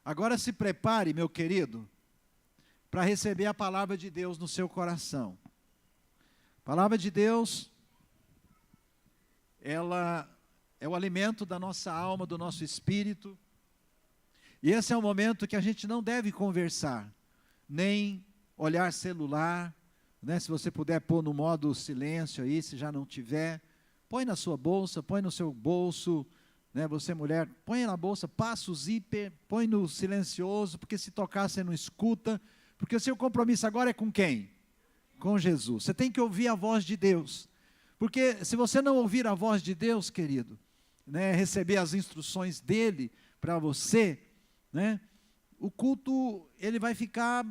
Agora se prepare, meu querido, para receber a palavra de Deus no seu coração. A palavra de Deus, ela é o alimento da nossa alma, do nosso espírito. E esse é o momento que a gente não deve conversar, nem olhar celular, né? Se você puder pôr no modo silêncio aí, se já não tiver, põe na sua bolsa, põe no seu bolso, né? Você mulher, põe na bolsa, passa o zíper, põe no silencioso, porque se tocar você não escuta, porque o seu compromisso agora é com quem? Com Jesus. Você tem que ouvir a voz de Deus, porque se você não ouvir a voz de Deus, querido, né, receber as instruções dele para você, né, o culto ele vai ficar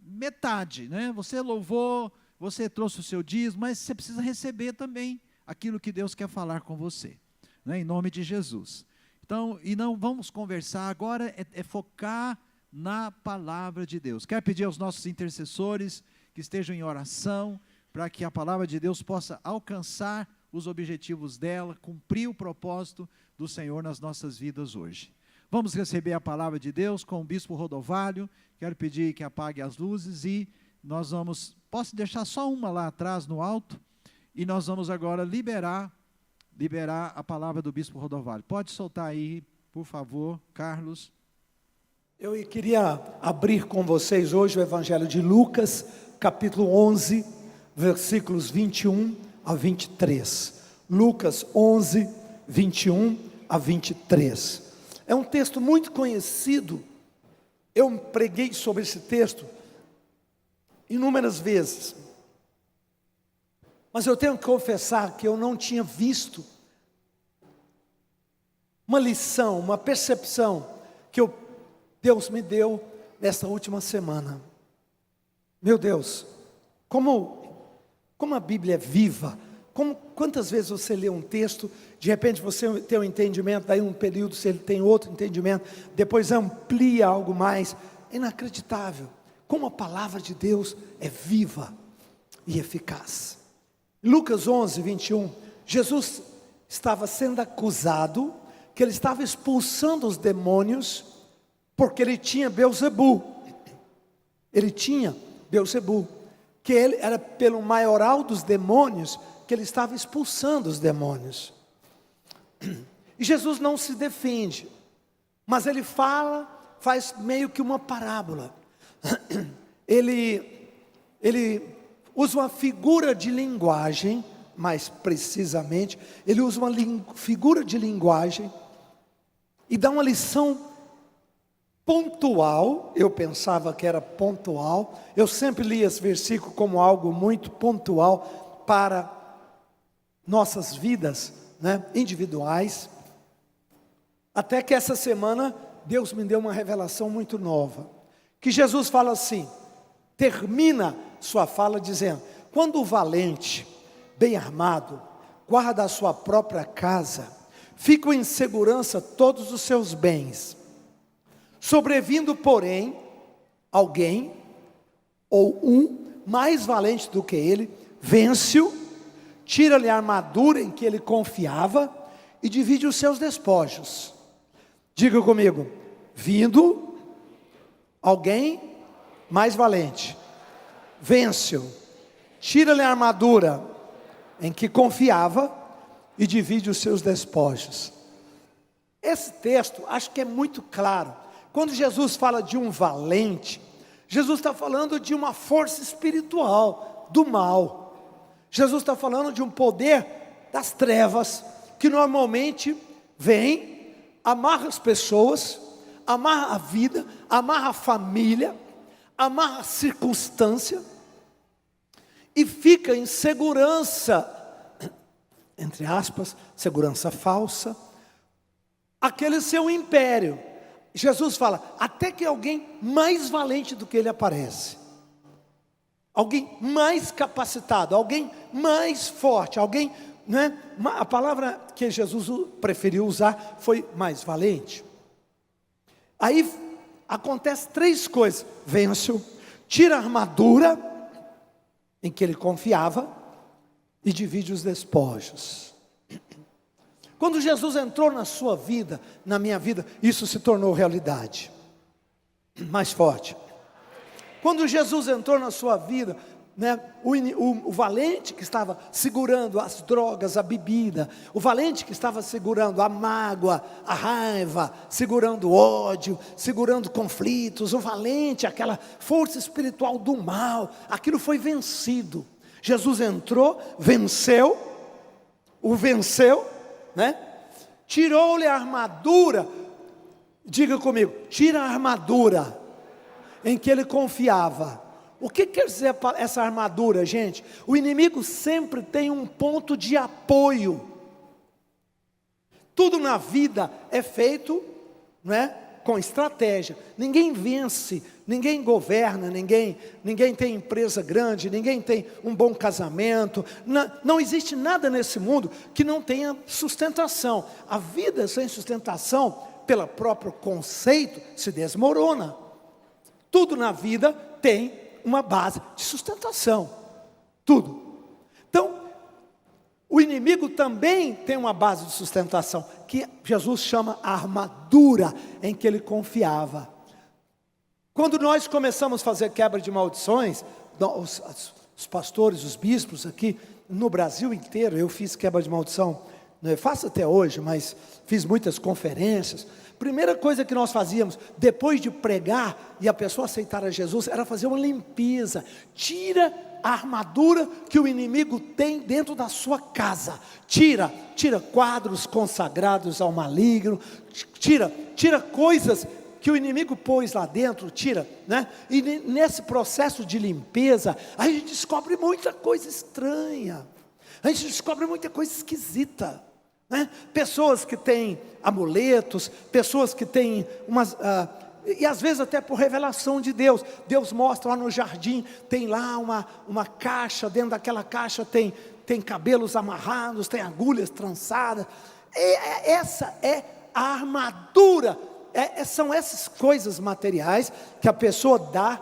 metade, né? Você louvou, você trouxe o seu dízimo, mas você precisa receber também aquilo que Deus quer falar com você, né, em nome de Jesus. Então, e não vamos conversar agora, é focar na palavra de Deus. Quero pedir aos nossos intercessores que estejam em oração, para que a palavra de Deus possa alcançar os objetivos dela, cumprir o propósito do Senhor nas nossas vidas hoje. Vamos receber a palavra de Deus com o Bispo Rodovalho. Quero pedir que apague as luzes e nós vamos, posso deixar só uma lá atrás no alto, e nós vamos agora liberar a palavra do Bispo Rodovalho. Pode soltar aí, por favor, Carlos. Eu queria abrir com vocês hoje o Evangelho de Lucas, capítulo 11, versículos 21 a 23. Lucas 11, 21 a 23. É um texto muito conhecido. Eu preguei sobre esse texto inúmeras vezes. Mas eu tenho que confessar que eu não tinha visto uma lição, uma percepção que Deus me deu nesta última semana. Meu Deus, como a Bíblia é viva, quantas vezes você lê um texto, de repente você tem um entendimento, daí um período você tem outro entendimento, depois amplia algo mais. É inacreditável como a palavra de Deus é viva e eficaz. Lucas 11, 21, Jesus estava sendo acusado que ele estava expulsando os demônios, porque ele tinha Beelzebu. Ele tinha Beelzebu, que ele era pelo maioral dos demônios, que ele estava expulsando os demônios. E Jesus não se defende, mas ele faz meio que uma parábola. Ele usa uma figura de linguagem, mais precisamente, ele usa uma figura de linguagem, e dá uma lição pontual. Eu pensava que era pontual, eu sempre li esse versículo como algo muito pontual para nossas vidas, né, individuais, até que essa semana Deus me deu uma revelação muito nova, que Jesus fala assim, termina sua fala dizendo, quando o valente, bem armado, guarda a sua própria casa, ficam em segurança todos os seus bens, sobrevindo porém, alguém, ou um, mais valente do que ele, vence-o, tira-lhe a armadura em que ele confiava, e divide os seus despojos. Diga comigo, vindo, alguém mais valente, vence-o, tira-lhe a armadura em que confiava, e divide os seus despojos. Esse texto, acho que é muito claro. Quando Jesus fala de um valente, Jesus está falando de uma força espiritual, do mal. Jesus está falando de um poder das trevas, que normalmente vem, amarra as pessoas, amarra a vida, amarra a família, amarra a circunstância, e fica em segurança, entre aspas, segurança falsa, aquele seu império. Jesus fala, até que alguém mais valente do que ele aparece, alguém mais capacitado, alguém mais forte, alguém, né? A palavra que Jesus preferiu usar foi mais valente. Aí acontece três coisas, vence-o, tira a armadura em que ele confiava, e divide os despojos. Quando Jesus entrou na sua vida, na minha vida, isso se tornou realidade. Mais forte. Quando Jesus entrou na sua vida, né, o valente que estava segurando as drogas, a bebida, o valente que estava segurando a mágoa, a raiva, segurando o ódio, segurando conflitos, o valente, aquela força espiritual do mal, aquilo foi vencido. Jesus entrou, venceu, né? Tirou-lhe a armadura. Diga comigo, tira a armadura em que ele confiava. O que quer dizer essa armadura, gente? O inimigo sempre tem um ponto de apoio. Tudo na vida é feito, né, com estratégia. Ninguém vence, ninguém governa, ninguém tem empresa grande, ninguém tem um bom casamento. Não existe nada nesse mundo que não tenha sustentação. A vida sem sustentação, pelo próprio conceito, se desmorona. Tudo na vida tem uma base de sustentação, tudo. Então, o inimigo também tem uma base de sustentação, que Jesus chama a armadura em que ele confiava. Quando nós começamos a fazer quebra de maldições, os pastores, os bispos aqui no Brasil inteiro, eu fiz quebra de maldição, não faço até hoje, mas fiz muitas conferências. Primeira coisa que nós fazíamos, depois de pregar e a pessoa aceitar a Jesus, era fazer uma limpeza. Tira a armadura que o inimigo tem dentro da sua casa. Tira quadros consagrados ao maligno. Tira coisas que o inimigo pôs lá dentro, né? E nesse processo de limpeza, a gente descobre muita coisa estranha. A gente descobre muita coisa esquisita. Né? Pessoas que têm amuletos, pessoas que têm e às vezes até por revelação de Deus. Deus mostra lá no jardim, tem lá uma caixa, dentro daquela caixa tem cabelos amarrados, tem agulhas trançadas. Essa é a armadura, são essas coisas materiais que a pessoa dá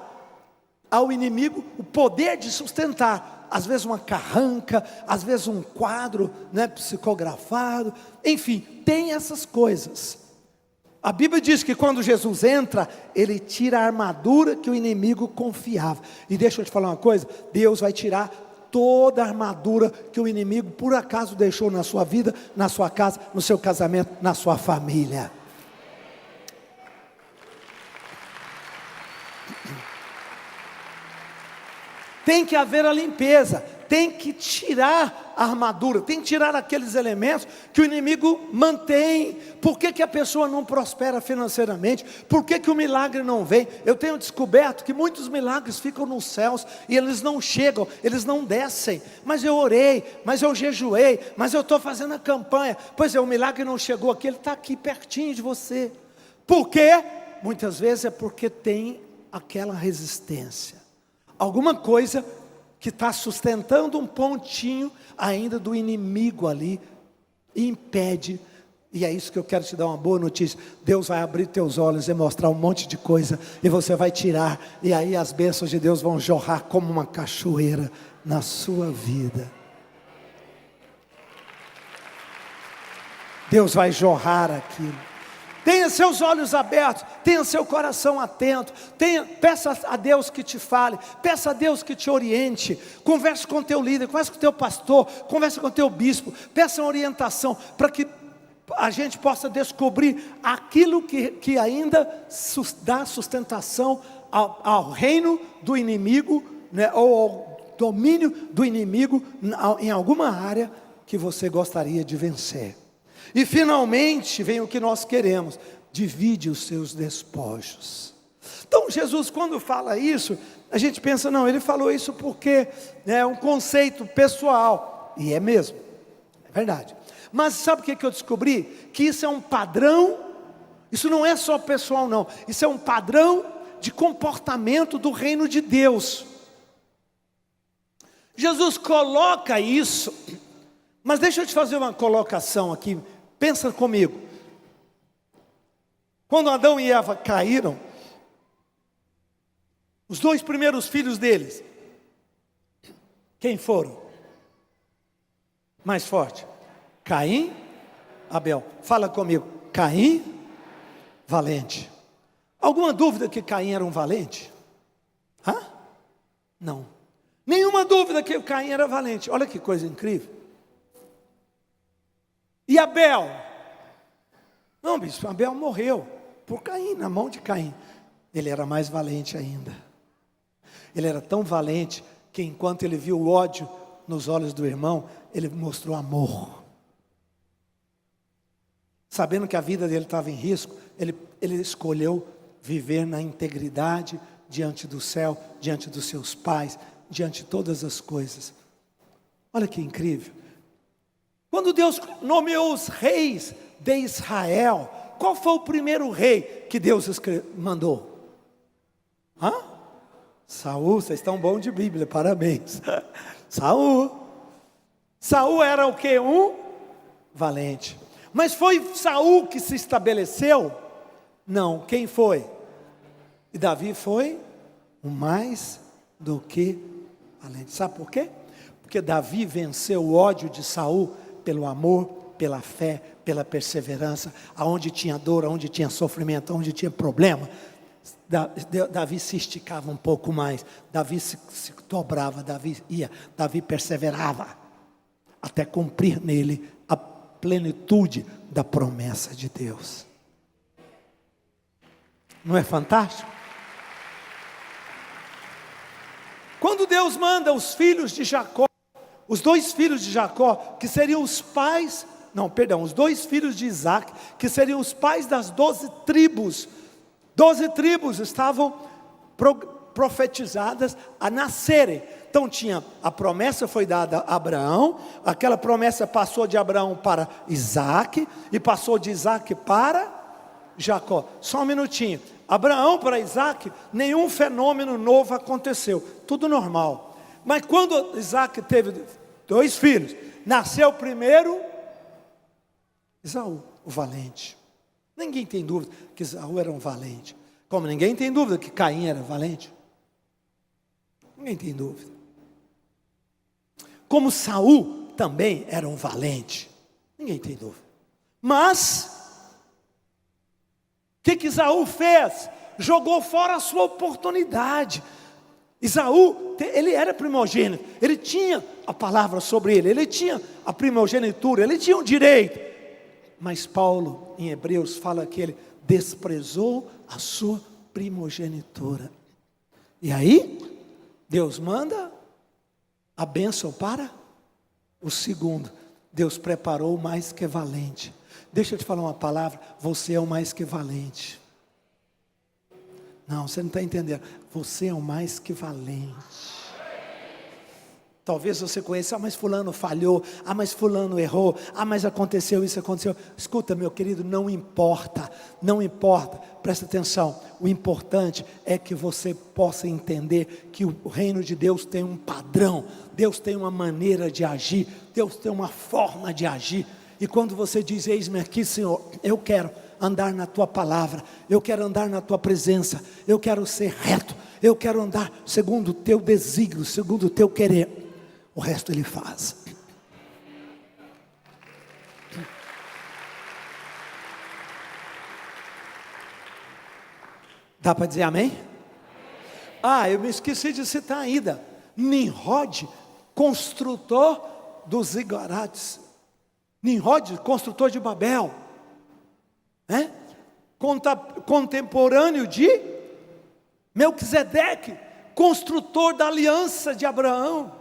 ao inimigo o poder de sustentar. Às vezes uma carranca, às vezes um quadro, né, psicografado, enfim, tem essas coisas. A Bíblia diz que quando Jesus entra, ele tira a armadura que o inimigo confiava. E deixa eu te falar uma coisa, Deus vai tirar toda a armadura que o inimigo por acaso deixou na sua vida, na sua casa, no seu casamento, na sua família. Tem que haver a limpeza, tem que tirar a armadura, tem que tirar aqueles elementos que o inimigo mantém. Por que a pessoa não prospera financeiramente? Por que o milagre não vem? Eu tenho descoberto que muitos milagres ficam nos céus e eles não chegam, eles não descem. Mas eu orei, mas eu jejuei, mas eu estou fazendo a campanha. Pois é, o milagre não chegou aqui, ele está aqui pertinho de você. Por quê? Muitas vezes é porque tem aquela resistência. Alguma coisa que está sustentando um pontinho ainda do inimigo ali, e impede. E é isso que eu quero te dar uma boa notícia. Deus vai abrir teus olhos e mostrar um monte de coisa, e você vai tirar, e aí as bênçãos de Deus vão jorrar como uma cachoeira na sua vida. Deus vai jorrar aquilo. Tenha seus olhos abertos, tenha seu coração atento, peça a Deus que te fale, peça a Deus que te oriente, converse com o teu líder, converse com o teu pastor, converse com o teu bispo, peça uma orientação, para que a gente possa descobrir aquilo que ainda dá sustentação ao reino do inimigo, né, ou ao domínio do inimigo em alguma área que você gostaria de vencer. E finalmente vem o que nós queremos: divide os seus despojos. Então Jesus, quando fala isso, a gente pensa, não, ele falou isso porque é um conceito pessoal, e é mesmo, é verdade. Mas sabe o que eu descobri? Que isso é um padrão, isso não é só pessoal não, isso é um padrão de comportamento do reino de Deus. Jesus coloca isso, mas deixa eu te fazer uma colocação aqui. Pensa comigo. Quando Adão e Eva caíram, os dois primeiros filhos deles, quem foram? Mais forte. Caim, Abel. Fala comigo. Caim, valente. Alguma dúvida que Caim era um valente? Hã? Não. Nenhuma dúvida que Caim era valente. Olha que coisa incrível. E Abel? Não, bispo, Abel morreu por Caim, na mão de Caim. Ele era mais valente ainda. Ele era tão valente que enquanto ele viu o ódio nos olhos do irmão, ele mostrou amor. Sabendo que a vida dele estava em risco, ele escolheu viver na integridade diante do céu, diante dos seus pais, diante de todas as coisas. Olha que incrível. Quando Deus nomeou os reis de Israel, qual foi o primeiro rei que Deus mandou? Hã? Saul. Vocês estão bons de Bíblia, parabéns. Saul. Saul era o quê? Um valente. Mas foi Saul que se estabeleceu? Não, quem foi? E Davi foi o mais do que valente. Sabe por quê? Porque Davi venceu o ódio de Saul pelo amor, pela fé, pela perseverança. Aonde tinha dor, aonde tinha sofrimento, aonde tinha problema, Davi se esticava um pouco mais, Davi se dobrava, Davi perseverava, até cumprir nele a plenitude da promessa de Deus. Não é fantástico? Quando Deus manda os filhos de Jacó, os dois filhos de Jacó, que seriam os pais, os dois filhos de Isaac, que seriam os pais das 12 tribos, 12 tribos estavam profetizadas a nascerem. Então a promessa foi dada a Abraão, aquela promessa passou de Abraão para Isaac, e passou de Isaac para Jacó. Só um minutinho. Abraão para Isaac, nenhum fenômeno novo aconteceu, tudo normal. Mas quando Isaac teve 2 filhos, nasceu primeiro Esaú, o valente. Ninguém tem dúvida que Esaú era um valente. Como ninguém tem dúvida que Caim era valente. Ninguém tem dúvida. Como Saul também era um valente. Ninguém tem dúvida. Mas o que Esaú fez? Jogou fora a sua oportunidade. Esaú, ele era primogênito, ele tinha a palavra sobre ele, ele tinha a primogenitura, ele tinha o direito. Mas Paulo, em Hebreus, fala que ele desprezou a sua primogenitura. E aí, Deus manda a bênção para o segundo. Deus preparou o mais que valente. Deixa eu te falar uma palavra, você é o mais que valente. Não, você não está entendendo. Você é o mais que valente. Talvez você conheça, mas fulano falhou, mas fulano errou, mas aconteceu isso, aconteceu. Escuta, meu querido, não importa, presta atenção. O importante é que você possa entender que o reino de Deus tem um padrão, Deus tem uma maneira de agir, Deus tem uma forma de agir. E quando você diz, eis-me aqui, Senhor, eu quero andar na tua palavra, eu quero andar na tua presença, eu quero ser reto, eu quero andar segundo o teu desígnio, segundo o teu querer. O resto ele faz. Dá para dizer amém? Eu me esqueci de citar ainda. Nimrod, construtor dos zigurates. Nimrod, construtor de Babel. Contemporâneo de Melquisedeque, construtor da aliança de Abraão.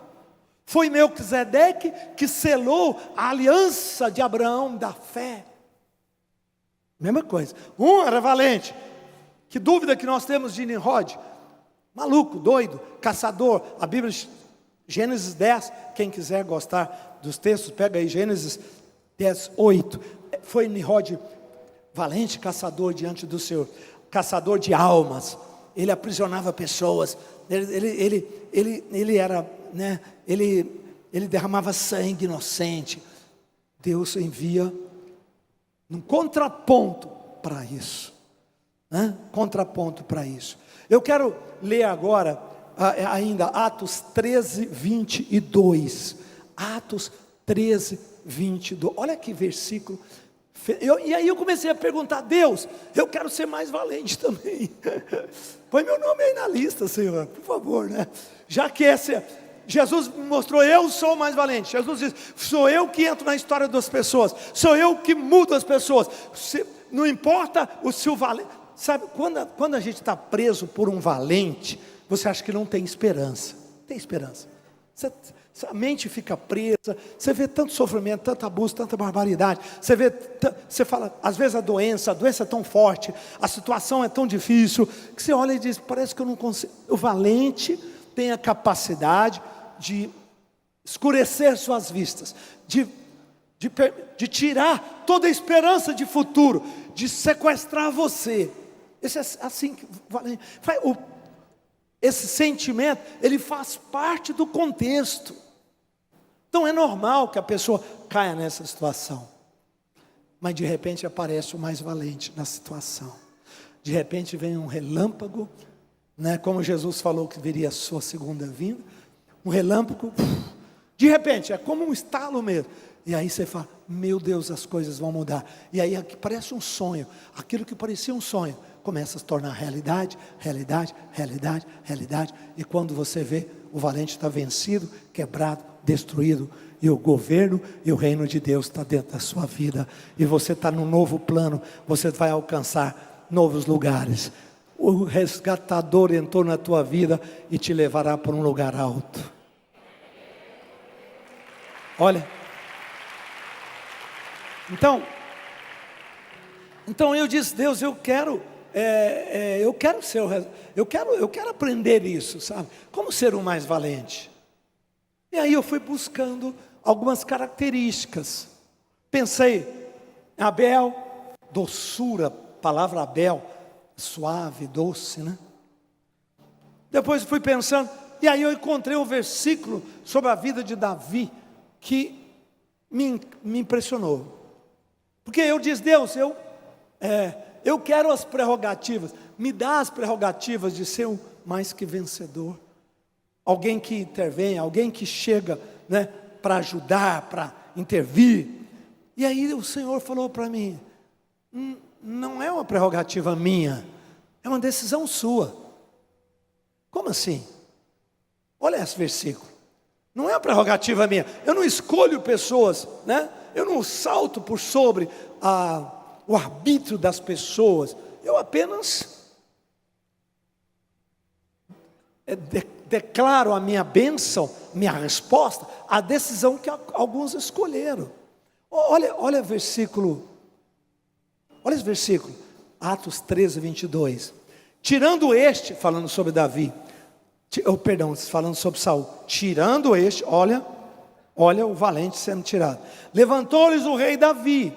Foi Melquisedeque que selou a aliança de Abraão da fé. Mesma coisa. Um era valente. Que dúvida que nós temos de Nimrod? Maluco, doido, caçador. A Bíblia, Gênesis 10, quem quiser gostar dos textos, pega aí Gênesis 10, 8. Foi Nimrod valente caçador diante do Senhor. Caçador de almas. Ele aprisionava pessoas. Ele era... Ele derramava sangue inocente. Deus envia um contraponto para isso. Contraponto para isso. Eu quero ler agora ainda Atos 13, 22. Atos 13, 22. Olha que versículo E aí eu comecei a perguntar: Deus, eu quero ser mais valente também. Põe meu nome aí na lista, Senhor, por favor, né? Já que Jesus me mostrou, eu sou mais valente. Jesus diz, sou eu que entro na história das pessoas, sou eu que mudo as pessoas. Não importa se o valente, sabe, quando a gente está preso por um valente, você acha que não tem esperança. Tem esperança. A mente fica presa, você vê tanto sofrimento, tanto abuso, tanta barbaridade, você fala, às vezes a doença é tão forte, a situação é tão difícil, que você olha e diz, parece que eu não consigo. O valente tem a capacidade de escurecer suas vistas, de tirar toda a esperança de futuro, de sequestrar você. Esse é assim que valente. Esse sentimento, ele faz parte do contexto. Então é normal que a pessoa caia nessa situação. Mas de repente aparece o mais valente na situação. De repente vem um relâmpago, né? Como Jesus falou que viria a sua segunda vinda. Um relâmpago, de repente, é como um estalo mesmo. E aí você fala, meu Deus, as coisas vão mudar. E aí aqui parece um sonho. Aquilo que parecia um sonho começa a se tornar realidade, realidade, realidade, realidade. E quando você vê, o valente está vencido, quebrado, destruído. E o governo e o reino de Deus está dentro da sua vida. E você está num novo plano. Você vai alcançar novos lugares. O resgatador entrou na tua vida e te levará para um lugar alto. Olha. Então eu disse, Deus, eu quero aprender isso, sabe? Como ser o mais valente. E aí eu fui buscando algumas características. Pensei, Abel, doçura, palavra Abel, suave, doce, né? Depois fui pensando, e aí eu encontrei um versículo sobre a vida de Davi, que me impressionou. Porque eu disse, Deus, eu quero as prerrogativas, me dá as prerrogativas de ser um mais que vencedor, alguém que intervém, alguém que chega, né, para ajudar, para intervir. E aí o Senhor falou para mim, não é uma prerrogativa minha, é uma decisão sua. Como assim? Olha esse versículo, não é uma prerrogativa minha, eu não escolho pessoas, né? Eu não salto por sobre o arbítrio das pessoas, eu apenas declaro a minha bênção, minha resposta, a decisão que alguns escolheram. Olha esse versículo, Atos 13, 22. Tirando este, falando sobre Davi, falando sobre Saul, tirando este, olha o valente sendo tirado. Levantou-lhes o rei Davi,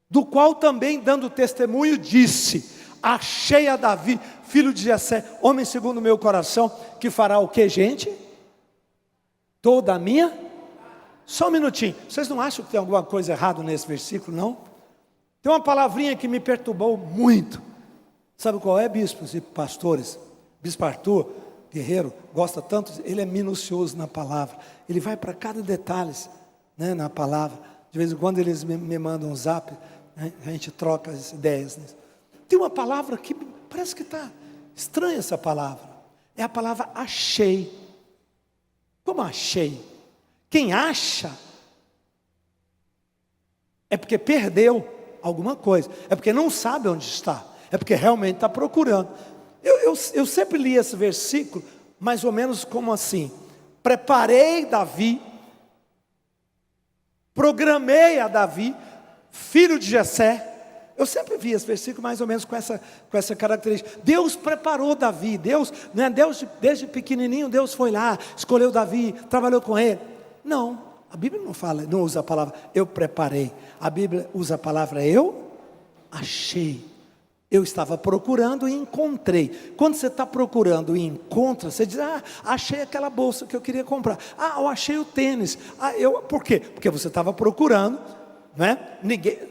do qual também dando testemunho disse, achei a Davi, filho de Jessé, homem segundo o meu coração, que fará o que, gente? Toda a minha? Só um minutinho, vocês não acham que tem alguma coisa errada nesse versículo, não? Tem uma palavrinha que me perturbou muito. Sabe qual é, bispos e pastores? Bispo Arthur, guerreiro, gosta tanto, ele é minucioso na palavra, ele vai para cada detalhe, né, na palavra. De vez em quando eles me mandam um zap, né, a gente troca as ideias, né? Tem uma palavra que parece que está estranha, essa palavra, é a palavra achei. Como achei? Quem acha é porque perdeu alguma coisa, é porque não sabe onde está, é porque realmente está procurando. Eu sempre li esse versículo mais ou menos como assim: preparei Davi, programei a Davi, filho de Jessé. Eu sempre vi esse versículo mais ou menos com essa característica. Deus preparou Davi, Deus desde pequenininho, Deus foi lá, escolheu Davi, trabalhou com ele. Não, a Bíblia não usa a palavra eu preparei, a Bíblia usa a palavra eu achei. Eu estava procurando e encontrei. Quando você está procurando e encontra, você diz, achei aquela bolsa que eu queria comprar. Eu achei o tênis. Por quê? Porque você estava procurando, né?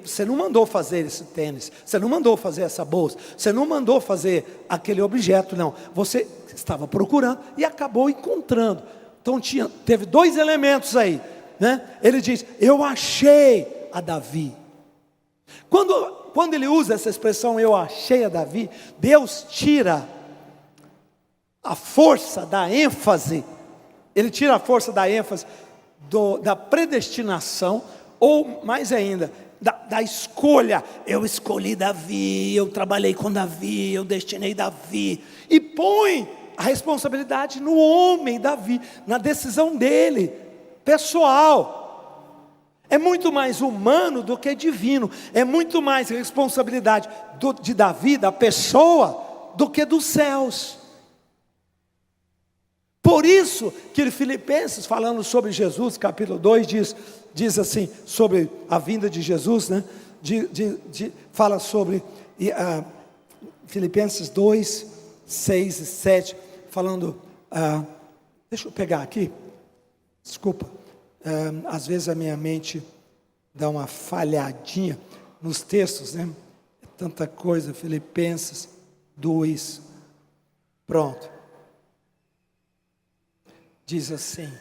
Você não mandou fazer esse tênis, você não mandou fazer essa bolsa, você não mandou fazer aquele objeto, não. Você estava procurando e acabou encontrando. Então teve dois elementos aí, né? Ele diz, eu achei a Davi. Quando ele usa essa expressão, eu achei a Davi, Deus tira a força da ênfase, ele tira a força da ênfase da predestinação, ou mais ainda, da escolha. Eu escolhi Davi, eu trabalhei com Davi, eu destinei Davi, e põe a responsabilidade no homem Davi, na decisão dele, pessoal. É muito mais humano do que divino, é muito mais responsabilidade de Davi, da pessoa, do que dos céus. Por isso que Filipenses, falando sobre Jesus, capítulo 2, diz assim, sobre a vinda de Jesus, né? Fala sobre Filipenses 2, 6 e 7, falando, deixa eu pegar aqui, desculpa, às vezes a minha mente dá uma falhadinha nos textos, né? Tanta coisa. Filipenses 2, pronto, diz assim: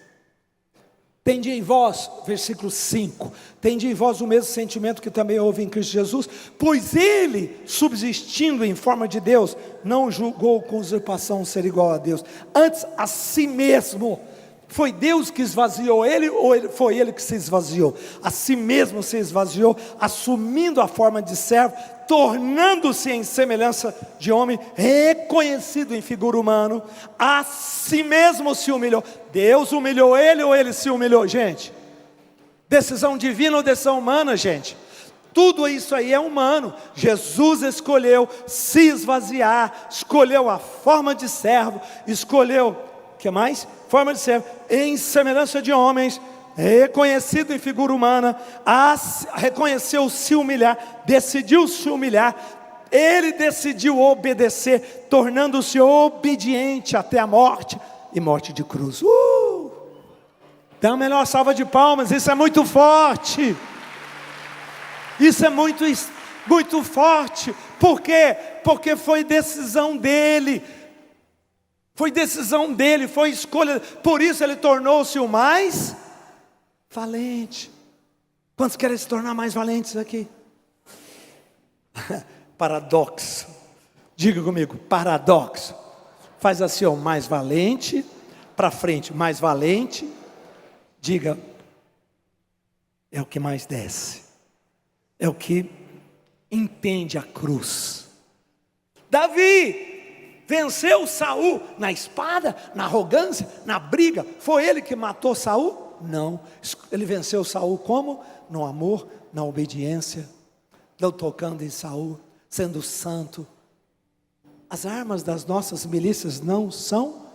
tende em vós, versículo 5, tende em vós o mesmo sentimento que também houve em Cristo Jesus, pois ele, subsistindo em forma de Deus, não julgou com usurpação ser igual a Deus, antes a si mesmo. Foi Deus que esvaziou ele, ou foi ele que se esvaziou? A si mesmo se esvaziou, assumindo a forma de servo, tornando-se em semelhança de homem, reconhecido em figura humana, a si mesmo se humilhou. Deus humilhou ele, ou ele se humilhou, gente? Decisão divina ou decisão humana, gente? Tudo isso aí é humano. Jesus escolheu se esvaziar, escolheu a forma de servo, escolheu, o que mais? Forma de servo, em semelhança de homens, reconhecido em figura humana, reconheceu se humilhar, decidiu se humilhar, ele decidiu obedecer, tornando-se obediente até a morte, e morte de cruz. Dá uma melhor salva de palmas, isso é muito forte, isso é muito, muito forte. Por quê? Porque foi decisão dele, foi decisão dele, foi escolha, por isso ele tornou-se o mais valente. Quantos querem se tornar mais valentes aqui? Paradoxo, diga comigo, paradoxo. Faz assim, ó, mais valente, para frente, mais valente, diga, é o que mais desce, é o que entende a cruz. Davi venceu Saul na espada, na arrogância, na briga. Foi ele que matou Saul? Não, ele venceu Saul como? No amor, na obediência, não tocando em Saul, sendo santo. As armas das nossas milícias não são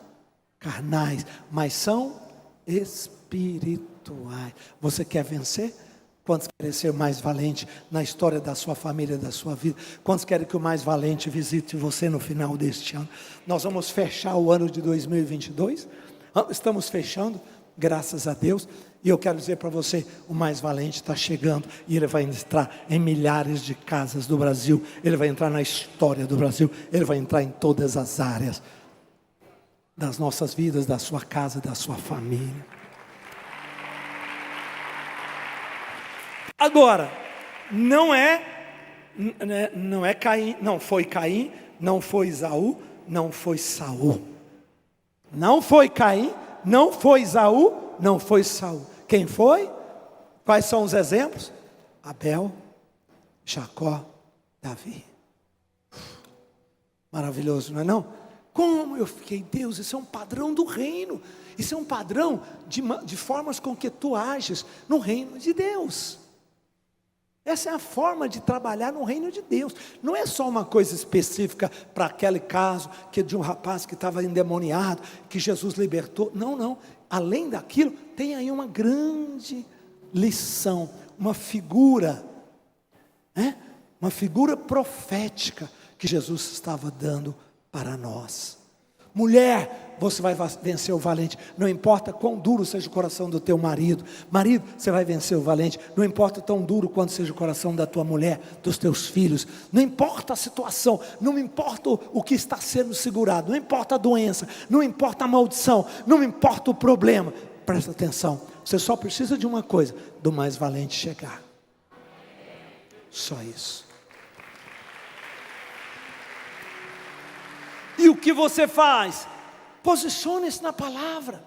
carnais, mas são espirituais. Você quer vencer? Quantos querem ser mais valente na história da sua família, da sua vida? Quantos querem que o mais valente visite você no final deste ano? Nós vamos fechar o ano de 2022. Estamos fechando, graças a Deus. E eu quero dizer para você, o mais valente está chegando. E ele vai entrar em milhares de casas do Brasil. Ele vai entrar na história do Brasil. Ele vai entrar em todas as áreas das nossas vidas, da sua casa, da sua família. Agora, não é Caim, não foi Caim, não foi Esaú, não foi Saul. Não foi Caim, não foi Esaú, não foi Saul. Quem foi? Quais são os exemplos? Abel, Jacó, Davi. Maravilhoso, não é não? Como eu fiquei, Deus, isso é um padrão do reino. Isso é um padrão de formas com que tu ages no reino de Deus. Essa é a forma de trabalhar no reino de Deus. Não é só uma coisa específica para aquele caso de um rapaz que estava endemoniado, que Jesus libertou. Não, não. Além daquilo, tem aí uma grande lição, uma figura, uma figura profética que Jesus estava dando para nós. Mulher, você vai vencer o valente. Não importa quão duro seja o coração do teu marido. Marido, você vai vencer o valente. Não importa tão duro quanto seja o coração da tua mulher, dos teus filhos. Não importa a situação, não importa o que está sendo segurado, não importa a doença, não importa a maldição, não importa o problema. Presta atenção, você só precisa de uma coisa, do mais valente chegar. Só isso. E o que você faz? Posicione-se na palavra.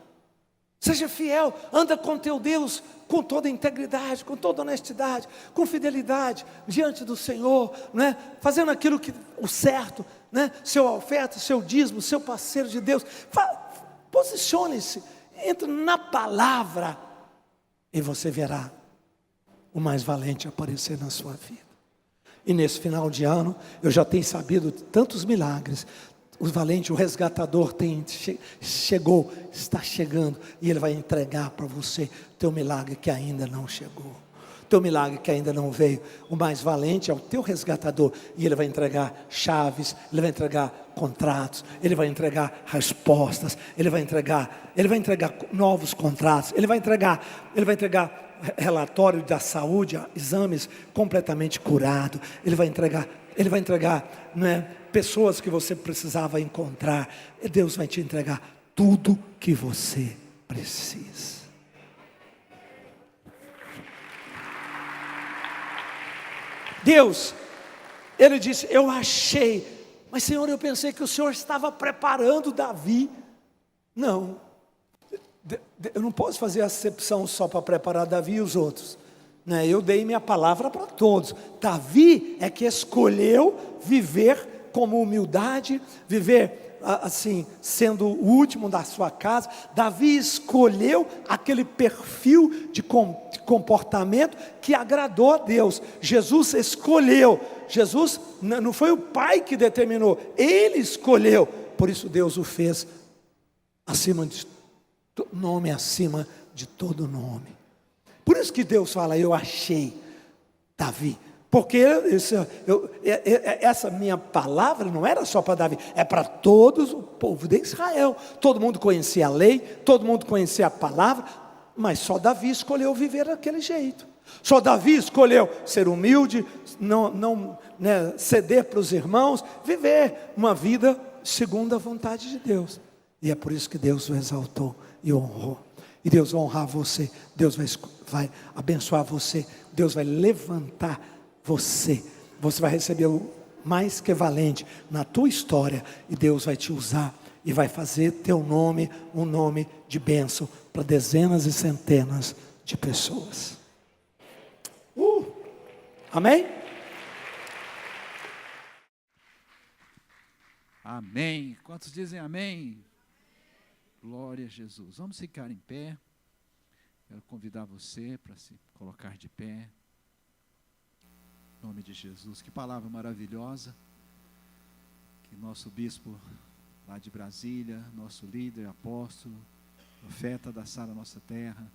Seja fiel, anda com teu Deus com toda integridade, com toda honestidade, com fidelidade diante do Senhor, né? Fazendo aquilo que o certo, né? Seu oferta, seu dízimo, seu parceiro de Deus. Posicione-se, entre na palavra e você verá o mais valente aparecer na sua vida. E nesse final de ano, eu já tenho sabido tantos milagres. O valente, o resgatador chegou, está chegando, e ele vai entregar para você teu milagre que ainda não chegou, teu milagre que ainda não veio. O mais valente é o teu resgatador, e ele vai entregar chaves, ele vai entregar contratos, ele vai entregar respostas, ele vai entregar novos contratos, ele vai entregar relatório da saúde, exames completamente curado, ele vai entregar, né, pessoas que você precisava encontrar. Deus vai te entregar tudo que você precisa. Deus, Ele disse: eu achei, mas Senhor, eu pensei que o Senhor estava preparando Davi. Não, eu não posso fazer acepção só para preparar Davi e os outros, né? Eu dei minha palavra para todos. Davi é que escolheu viver como humildade, viver assim, sendo o último da sua casa. Davi escolheu aquele perfil de comportamento que agradou a Deus. Jesus escolheu. Jesus não foi o pai que determinou, ele escolheu. Por isso Deus o fez acima de nome, acima de todo nome. Por isso que Deus fala: eu achei Davi. Porque essa minha palavra não era só para Davi, é para todos o povo de Israel. Todo mundo conhecia a lei, todo mundo conhecia a palavra, mas só Davi escolheu viver daquele jeito. Só Davi escolheu ser humilde, não ceder para os irmãos, viver uma vida segundo a vontade de Deus. E é por isso que Deus o exaltou e honrou. E Deus vai honrar você, Deus vai abençoar você, Deus vai levantar você. Você vai receber o mais que valente na tua história, e Deus vai te usar e vai fazer teu nome um nome de bênção para dezenas e centenas de pessoas. Amém? Amém. Quantos dizem amém? Glória a Jesus. Vamos ficar em pé. Quero convidar você para se colocar de pé. Em nome de Jesus. Que palavra maravilhosa que nosso bispo lá de Brasília, nosso líder, apóstolo, profeta da Sara Nossa Terra,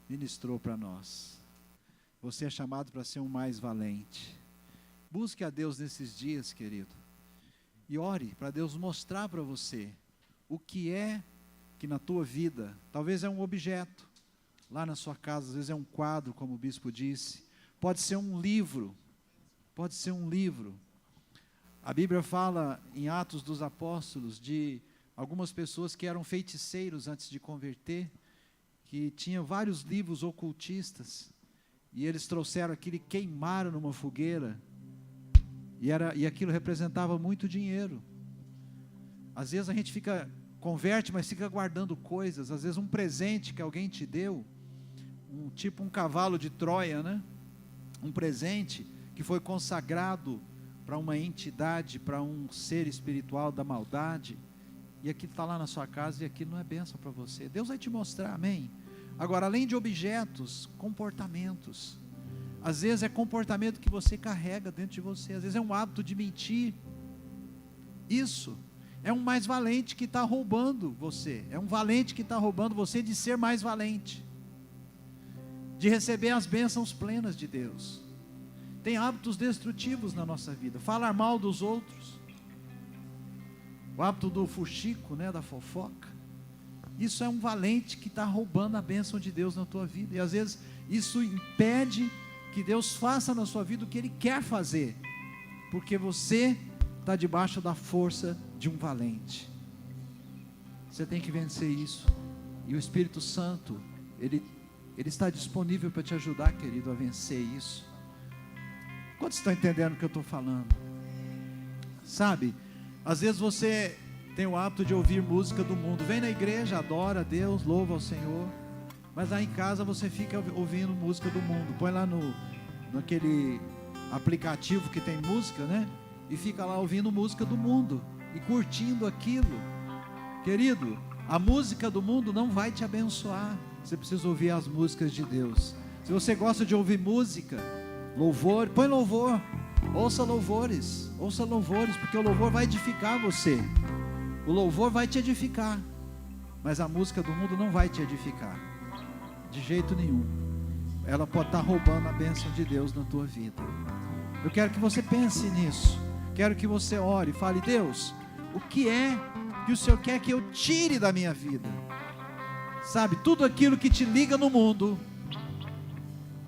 ministrou para nós. Você é chamado para ser um mais valente. Busque a Deus nesses dias, querido, e ore para Deus mostrar para você o que é que na tua vida, talvez é um objeto lá na sua casa, às vezes é um quadro, como o bispo disse, pode ser um livro, pode ser um livro. A Bíblia fala em Atos dos Apóstolos de algumas pessoas que eram feiticeiros antes de converter, que tinham vários livros ocultistas, e eles trouxeram aquilo e queimaram numa fogueira, e aquilo representava muito dinheiro. Às vezes a gente converte, mas fica guardando coisas. Às vezes um presente que alguém te deu, tipo um cavalo de Troia, né? Um presente que foi consagrado para uma entidade, para um ser espiritual da maldade, e aquilo está lá na sua casa, e aquilo não é bênção para você. Deus vai te mostrar, amém? Agora, além de objetos, comportamentos. Às vezes é comportamento que você carrega dentro de você, às vezes é um hábito de mentir. Isso é um mais valente que está roubando você, é um valente que está roubando você de ser mais valente, de receber as bênçãos plenas de Deus. Tem hábitos destrutivos na nossa vida, falar mal dos outros, o hábito do fuxico, né, da fofoca. Isso é um valente que está roubando a bênção de Deus na tua vida, e às vezes isso impede que Deus faça na sua vida o que Ele quer fazer, porque você está debaixo da força de um valente. Você tem que vencer isso, e o Espírito Santo, Ele está disponível para te ajudar, querido, a vencer isso. Quantos estão entendendo o que eu estou falando? Sabe, às vezes você tem o hábito de ouvir música do mundo, vem na igreja, adora a Deus, louva ao Senhor, mas lá em casa você fica ouvindo música do mundo. Põe lá naquele aplicativo que tem música, né? E fica lá ouvindo música do mundo e curtindo aquilo. Querido, a música do mundo não vai te abençoar. Você precisa ouvir as músicas de Deus. Se você gosta de ouvir música, louvor, põe louvor. Ouça louvores, porque o louvor vai edificar você. O louvor vai te edificar, mas a música do mundo não vai te edificar, de jeito nenhum. Ela pode estar roubando a bênção de Deus na tua vida. Eu quero que você pense nisso. Quero que você ore e fale: Deus, o que é que o Senhor quer que eu tire da minha vida? Sabe, tudo aquilo que te liga no mundo,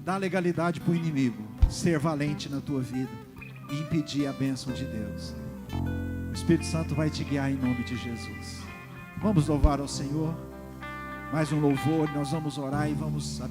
dá legalidade para o inimigo ser valente na tua vida e impedir a bênção de Deus. O Espírito Santo vai te guiar em nome de Jesus. Vamos louvar ao Senhor. Mais um louvor, nós vamos orar e vamos abençoar.